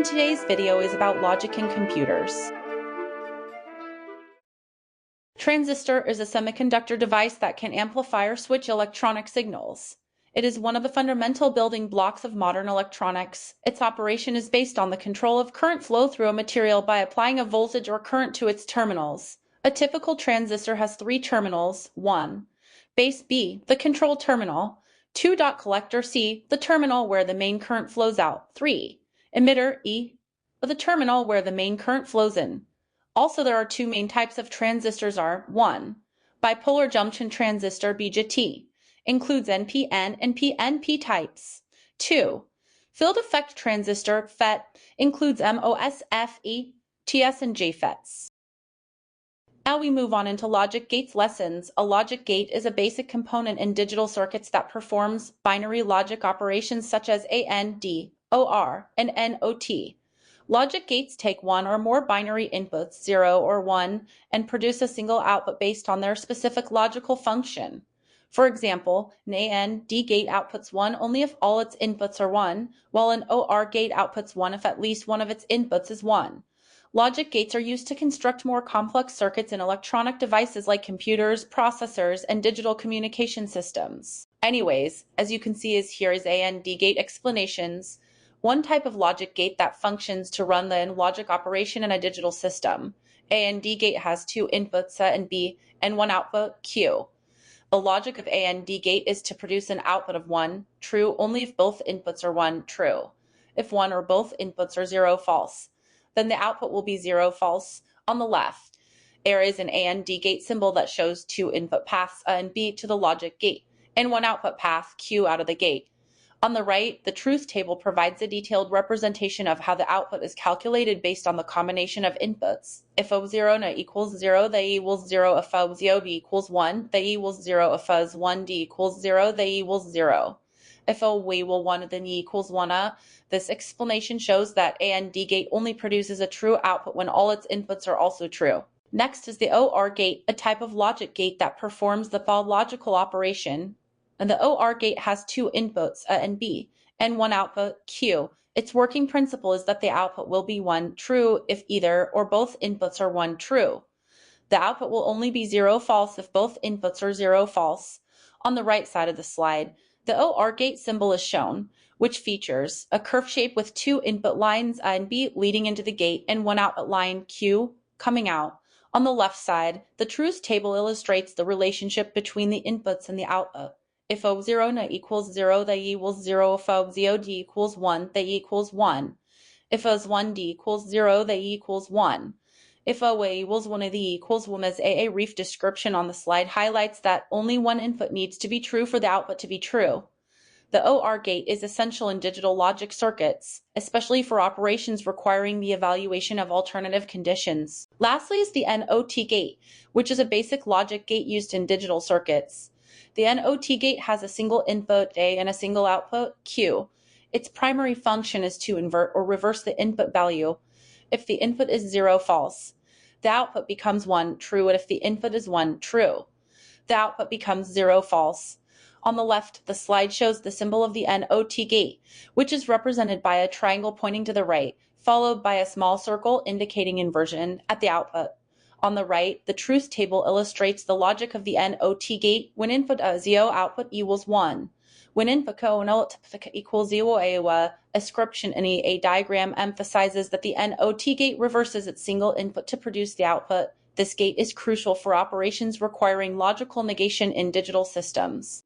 and today's video is about logic in computers. Transistor is a semiconductor device that can amplify or switch electronic signals. It is one of the fundamental building blocks of modern electronics. Its operation is based on the control of current flow through a material by applying a voltage or current to its terminals. A typical transistor has 3 terminals: 1. Base B, the control terminal; 2. Collector C, the terminal where the main current flows out; 3. Emitter E, the terminal where the main current flows in. Also, there are 2 main types of transistors are: 1. Bipolar junction transistor BJT, includes NPN and PNP types. 2. Field effect transistor FET, includes MOSFET, TS, and JFETs. Now we move on into logic gates lessons. A logic gate is a basic component in digital circuits that performs binary logic operations such as AND, OR, and NOT. Logic gates take one or more binary inputs, 0 or 1, and produce a single output based on their specific logical function. For example, an AND gate outputs 1 only if all its inputs are 1, while an OR gate outputs 1 if at least one of its inputs is 1. Logic gates are used to construct more complex circuits in electronic devices like computers, processors, and digital communication systems. Anyways, as you can see here is AND gate explanations. One type of logic gate that functions to run the logic operation in a digital system. AND gate has 2 inputs, and B, and 1 output, Q. The logic of AND gate is to produce an output of 1, true only if both inputs are 1, true. If one or both inputs are 0, false, then the output will be 0, false. On the left, there is an AND gate symbol that shows 2 input paths, A and B, to the logic gate, and 1 output path, Q, out of the gate. On the right, the truth table provides a detailed representation of how the output is calculated based on the combination of inputs. If O0 equals 0, the E equals 0. If O0 equals 1, the E equals 0. If O1 D equals 0, the E equals 0. If O equals 1, then E equals 1. This explanation shows that AND gate only produces a true output when all its inputs are also true. Next is the OR gate, a type of logic gate that performs the logical operation. And the OR gate has 2 inputs, A and B, and 1 output, Q. Its working principle is that the output will be 1, true, if either or both inputs are 1, true. The output will only be 0, false if both inputs are 0, false. On the right side of the slide, the OR gate symbol is shown, which features a curve shape with 2 input lines, A and B, leading into the gate, and 1 output line, Q, coming out. On the left side, the truth table illustrates the relationship between the inputs and the output. If O0 equals 0, the E equals 0. If O0D equals 1, the E equals 1. If O1D equals 0, the E equals 1. If OA equals 1, the E equals 1. As a brief description on the slide highlights that only one input needs to be true for the output to be true. The OR gate is essential in digital logic circuits, especially for operations requiring the evaluation of alternative conditions. Lastly is the NOT gate, which is a basic logic gate used in digital circuits. The NOT gate has a single input, A, and a single output, Q. Its primary function is to invert or reverse the input value. If the input is 0, false, the output becomes 1, true, and if the input is 1, true, the output becomes 0, false. On the left, the slide shows the symbol of the NOT gate, which is represented by a triangle pointing to the right, followed by a small circle indicating inversion at the output. On the right, the truth table illustrates the logic of the NOT gate when input 0, output equals 1. When input equals 0, a description in a diagram emphasizes that the NOT gate reverses its single input to produce the output. This gate is crucial for operations requiring logical negation in digital systems.